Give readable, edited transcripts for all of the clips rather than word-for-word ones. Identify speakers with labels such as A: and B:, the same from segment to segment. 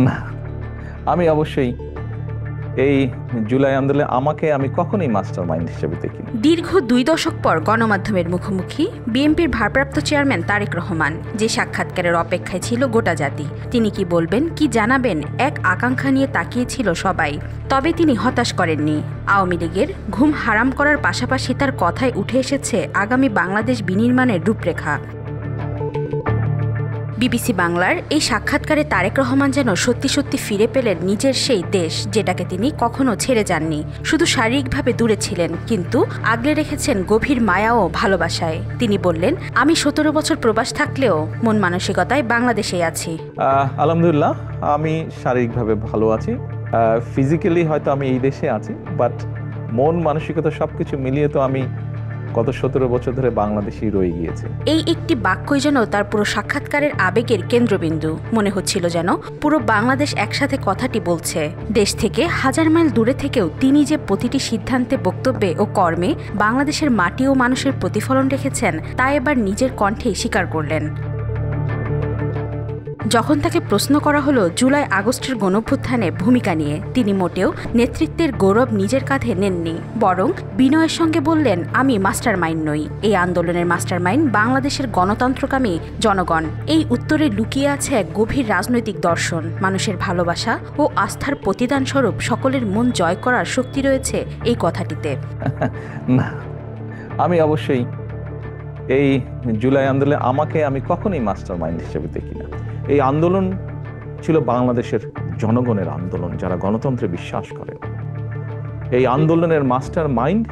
A: না, আমি অবশ্যই এই জুলাই আন্দোলনে আমি কখনোই মাস্টার মাইন্ড হিসেবে দেখিনি।
B: দীর্ঘ 2 দশক পর গণমাধ্যমের মুখোমুখি বিএনপির ভারপ্রাপ্ত চেয়ারম্যান তারেক রহমান, যে সাক্ষাৎকারের অপেক্ষায় ছিল গোটা জাতি। তিনি কি বলবেন, কি জানাবেন, এক আকাঙ্ক্ষা নিয়ে তাকিয়েছিল সবাই। তবে তিনি হতাশ করেননি। আওয়ামী লীগের ঘুম হারাম করার পাশাপাশি তার কথায় উঠে এসেছে আগামী বাংলাদেশ বিনির্মাণের রূপরেখা। বিবিসি বাংলার এই সাক্ষাৎকারে তারেক রহমান যেন সত্যি সত্যি ফিরে পেলেন নিজের সেই দেশ, যেটাকে তিনি কখনো ছেড়ে যাননি। শুধু শারীরিকভাবে দূরে ছিলেন, কিন্তু আগলে রেখেছেন গভীর মায়া ও ভালোবাসায়। তিনি বললেন, আমি 17 বছর প্রবাস থাকলেও মন মানসিকতায় বাংলাদেশেই আছি।
A: আলহামদুলিল্লাহ, আমি শারীরিকভাবে ভালো আছি। ফিজিক্যালি হয়তো আমি এই দেশে আছি, বাট মন মানসিকতা সবকিছু মিলিয়ে তো আমি গত 17 বছর ধরে বাংলাদেশেই রয়ে গিয়েছে।
B: এই একটি বাক্যই যেন তার পুরো সাক্ষাৎকারের আবেগের কেন্দ্রবিন্দু। মনে হচ্ছিল যেন পুরো বাংলাদেশ একসাথে কথাটি বলছে। দেশ থেকে হাজার মাইল দূরে থেকেও তিনি যে প্রতিটি সিদ্ধান্তে, বক্তব্যে ও কর্মে বাংলাদেশের মাটি ও মানুষের প্রতিফলন রেখেছেন, তা এবার নিজের কণ্ঠেই স্বীকার করলেন। যখন তাকে প্রশ্ন করা হলো জুলাই আগস্টের গণঅভ্যুত্থানে ভূমিকা নিয়ে, তিনি মোটেও নেতৃত্বের গৌরব নিজের কাঁধে নেননি, বরং বিনয়ের সঙ্গে বললেন, আমি মাস্টার মাইন্ড নই। এই আন্দোলনের মাস্টার মাইন্ড বাংলাদেশের গণতন্ত্রকামী জনগণ। এই উত্তরে লুকিয়ে আছে এক গভীর রাজনৈতিক দর্শন। মানুষের ভালোবাসা ও আস্থার প্রতিদান স্বরূপ সকলের মন জয় করার শক্তি রয়েছে এই কথাটিতে।
A: না, আমি অবশ্যই এই জুলাই আন্দোলনে আমি কখনোই মাস্টার মাইন্ড হিসেবে দেখি না। এই আন্দোলন ছিল বাংলাদেশের জনগণের আন্দোলন, যারা গণতন্ত্রে বিশ্বাস করে। এই আন্দোলনের মাস্টার মাইন্ড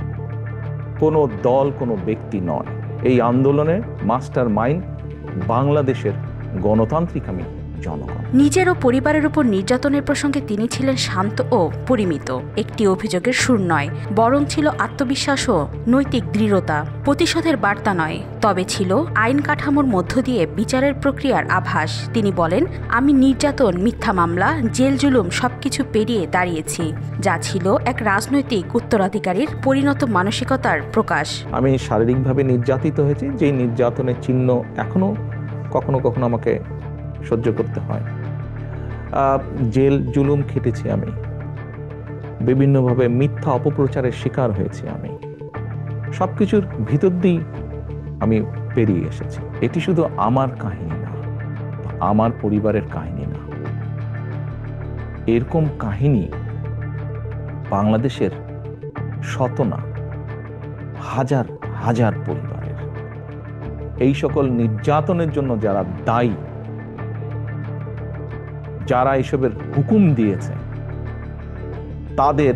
A: কোনো দল, কোনো ব্যক্তি নয়। এই আন্দোলনের মাস্টার মাইন্ড বাংলাদেশের গণতান্ত্রিক জনগণ।
B: নিজের ও পরিবারের উপর নির্যাতনের প্রসঙ্গে তিনি ছিলেন শান্ত ও পরিমিত। একটি অভিযোগের সুর নয়, বরং ছিল আত্মবিশ্বাস ও নৈতিক দৃঢ়তা। প্রতিশোধের বার্তা নয়, তবে ছিল আইন কাঠামোর মধ্য দিয়ে বিচারের প্রক্রিয়ার আভাস। তিনি বলেন, আমি নির্যাতন, মিথ্যা মামলা, জেল জুলুম সবকিছু পেরিয়ে দাঁড়িয়েছি, যা ছিল এক রাজনৈতিক উত্তরাধিকারীর পরিণত মানসিকতার প্রকাশ।
A: আমি শারীরিকভাবে নির্যাতিত হয়েছি, যে নির্যাতনের চিহ্ন এখনো কখনো কখনো আমাকে সহ্য করতে হয়। জেল জুলুম খেটেছি, আমি বিভিন্নভাবে মিথ্যা অপপ্রচারের শিকার হয়েছি। আমি সবকিছুর ভিতর দিয়ে আমি পেরিয়ে এসেছি। এটি শুধু আমার কাহিনী না, আমার পরিবারের কাহিনী না। এরকম কাহিনী বাংলাদেশের শত না, হাজার হাজার পরিবারের। এই সকল নির্যাতনের জন্য যারা দায়ী, যারা এসবের হুকুম দিয়েছে, তাদের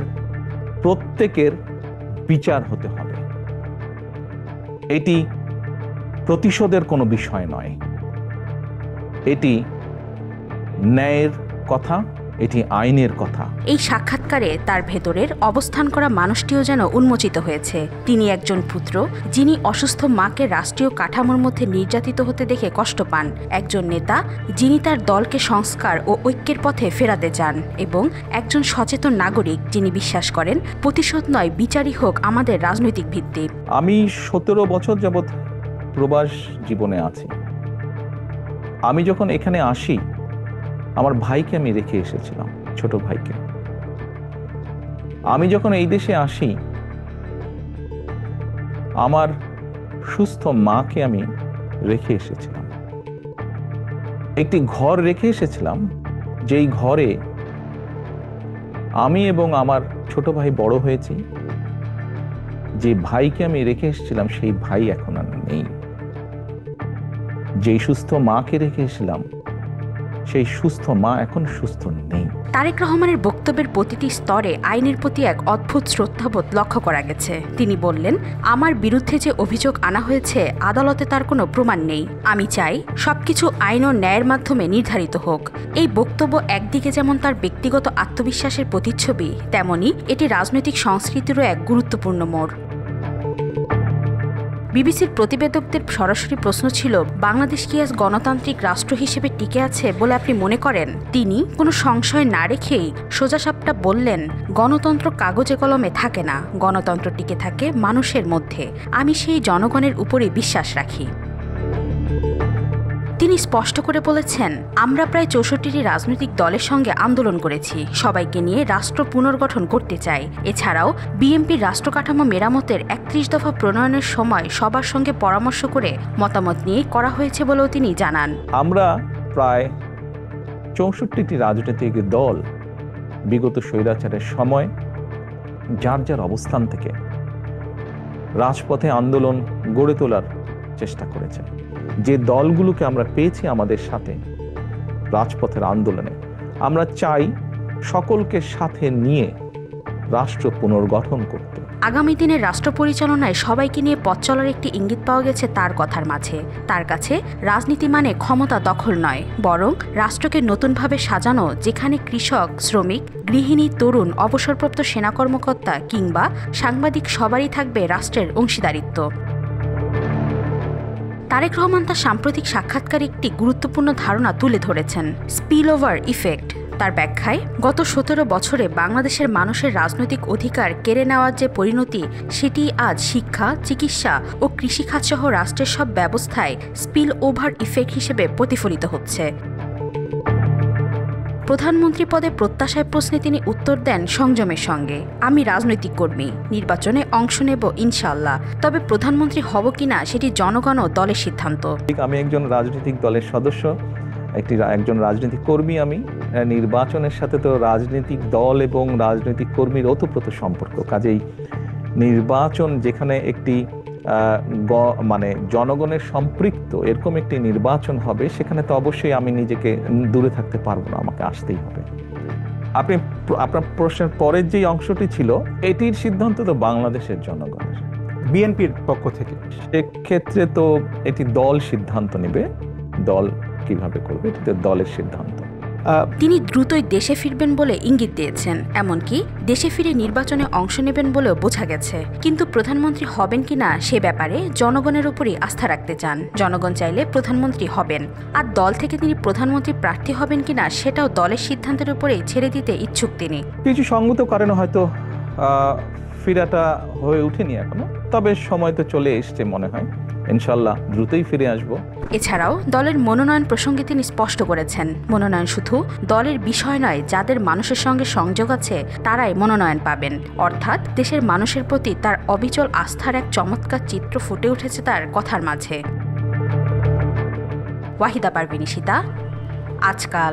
A: প্রত্যেকের বিচার হতে হবে। এটি প্রতিশোধের কোনো বিষয় নয়, এটি ন্যায়ের কথা, এটি আইনের কথা।
B: এই সাক্ষাৎকারে তার ভেতরের অবস্থান করা মানুষটিও যেন উন্মোচিত হয়েছে। তিনি একজন পুত্র, যিনি অসুস্থ মাকে রাষ্ট্রীয় কাঠামোর মধ্যে নির্যাতিত হতে দেখে কষ্ট পান। একজন নেতা, যিনি তার দলকে সংস্কার ও ঐক্যের পথে ফেরাতে চান। এবং একজন সচেতন নাগরিক, যিনি বিশ্বাস করেন প্রতিশোধ নয়, বিচারই হোক আমাদের রাজনৈতিক ভিত্তি।
A: আমি 17 বছর যাবৎ প্রবাস জীবনে আছি। আমি যখন এখানে আসি, আমার ভাইকে আমি রেখে এসেছিলাম, ছোট ভাইকে। আমি যখন এই দেশে আসি, আমার সুস্থ মাকে আমি রেখে এসেছিলাম। একটি ঘর রেখে এসেছিলাম, যেই ঘরে আমি এবং আমার ছোট ভাই বড় হয়েছি। যে ভাইকে আমি রেখে এসেছিলাম, সেই ভাই এখন আর নেই। যেই সুস্থ মাকে রেখে এসেছিলাম, সেই সুস্থ মা এখন সুস্থ নেই।
B: তারেক রহমানের বক্তব্যের প্রতিটি স্তরে আইনের প্রতি এক অদ্ভুত শ্রদ্ধাবোধ লক্ষ্য করা গেছে। তিনি বললেন, আমার বিরুদ্ধে যে অভিযোগ আনা হয়েছে, আদালতে তার কোনো প্রমাণ নেই। আমি চাই সবকিছু আইন ও ন্যায়ের মাধ্যমে নির্ধারিত হোক। এই বক্তব্য একদিকে যেমন তার ব্যক্তিগত আত্মবিশ্বাসের প্রতিচ্ছবি, তেমনি এটি রাজনৈতিক সংস্কৃতিরও এক গুরুত্বপূর্ণ মোড়। বিবিসির প্রতিবেদকদের সরাসরি প্রশ্ন ছিল, বাংলাদেশ কি আজ গণতান্ত্রিক রাষ্ট্র হিসেবে টিকে আছে বলে আপনি মনে করেন? তিনি কোনো সংশয় না রেখেই সোজাসাপটা বললেন, গণতন্ত্র কাগজে কলমে থাকে না, গণতন্ত্র টিকে থাকে মানুষের মধ্যে। আমি সেই জনগণের উপরে বিশ্বাস রাখি। তিনি স্পষ্ট করে বলেছেন, আমরা প্রায় 64টি রাজনৈতিক দলের সঙ্গে আন্দোলন করেছি, সবাইকে নিয়ে রাষ্ট্র পুনর্গঠন করতে চাই। এছাড়াও বিএনপির রাষ্ট্র কাঠামো মেরামতের 31 দফা প্রণয়নের সময় সবার সঙ্গে পরামর্শ করে মতামত নিয়ে করা হয়েছে বলেও তিনি জানান।
A: আমরা প্রায় 64টি রাজনৈতিক দল বিগত স্বৈরাচারের সময় যার যার অবস্থান থেকে রাজপথে আন্দোলন গড়ে তোলার চেষ্টা করেছে। যে দলগুলোকে আমরা পেয়েছি আমাদের সাথে রাজপথের আন্দোলনে, আমরা চাই সকলকে সাথে নিয়ে রাষ্ট্র পুনর্গঠন করতে।
B: আগামী দিনের রাষ্ট্র পরিচালনায় সবাইকে নিয়ে পথ চলার একটি ইঙ্গিত পাওয়া গেছে তার কথার মাঝে। তার কাছে রাজনীতি মানে ক্ষমতা দখল নয়, বরং রাষ্ট্রকে নতুনভাবে সাজানো, যেখানে কৃষক, শ্রমিক, গৃহিণী, তরুণ, অবসরপ্রাপ্ত সেনা কর্মকর্তা কিংবা সাংবাদিক সবারই থাকবে রাষ্ট্রের অংশীদারিত্ব। তারেক রহমান তার সাম্প্রতিক সাক্ষাৎকারে একটি গুরুত্বপূর্ণ ধারণা তুলে ধরেছেন, স্পিল ওভার ইফেক্ট। তার ব্যাখ্যায়, গত 17 বছরে বাংলাদেশের মানুষের রাজনৈতিক অধিকার কেড়ে নেওয়ার যে পরিণতি, সেটি আজ শিক্ষা, চিকিৎসা ও কৃষিখাতসহ রাষ্ট্রের সব ব্যবস্থায় স্পিল ওভার ইফেক্ট হিসেবে প্রতিফলিত হচ্ছে। প্রধানমন্ত্রী পদে প্রত্যাশায় প্রশ্নে তিনি উত্তর দেন সংযমের সঙ্গে, আমি রাজনৈতিক কর্মী, নির্বাচনে অংশ নেব ইনশাআল্লাহ, তবে প্রধানমন্ত্রী হব কিনা সেটি জনগণ ও দলের সিদ্ধান্ত।
A: আমি একজন রাজনৈতিক দলের সদস্য, একজন রাজনৈতিক কর্মী। আমি নির্বাচনের সাথে তো রাজনৈতিক দল এবং রাজনৈতিক কর্মীর ওতপ্রোত সম্পর্ক। কাজেই নির্বাচন যেখানে একটি মানে জনগণের সম্পৃক্ত এরকম একটি নির্বাচন হবে, সেখানে তো অবশ্যই আমি নিজেকে দূরে থাকতে পারবো না, আমাকে আসতেই হবে। আপনি আপনার প্রশ্নের পরের যে অংশটি ছিল, এটির সিদ্ধান্ত তো বাংলাদেশের জনগণের,
C: বিএনপির পক্ষ থেকে।
A: সেক্ষেত্রে তো এটি দল সিদ্ধান্ত নেবে, দল কিভাবে করবে এটি তো দলের সিদ্ধান্ত।
B: তিনি দ্রুতই দেশে ফিরবেন বলে ইঙ্গিত দিয়েছেন, এমনকি দেশে ফিরে নির্বাচনে অংশ নেবেন বলেও বোঝা গেছে। কিন্তু প্রধানমন্ত্রী হবেন কিনা সে ব্যাপারে জনগণের উপরই আস্থা রাখতে চান। জনগণ চাইলে প্রধানমন্ত্রী হবেন, আর দল থেকে তিনি প্রধানমন্ত্রী প্রার্থী হবেন কিনা সেটাও দলের সিদ্ধান্তের উপরেই ছেড়ে দিতে ইচ্ছুক তিনি।
A: কিছু সঙ্গত কারণে হয়তো ফিরাটা হয়ে ওঠেনি এখনো, তবে সময় তো চলে এসছে মনে হয়, ইনশাল্লাহ দ্রুতই ফিরে আসবো।
B: এছাড়াও দলের মনোনয়ন প্রসঙ্গে তিনি স্পষ্ট করেছেন, মনোনয়ন শুধু দলের বিষয় নয়, যাদের মানুষের সঙ্গে সংযোগ আছে তারাই মনোনয়ন পাবেন। অর্থাৎ দেশের মানুষের প্রতি তার অবিচল আস্থার এক চমৎকার চিত্র ফুটে উঠেছে তার কথার মাঝে। ওয়াহিদা পারভীন, আজকাল।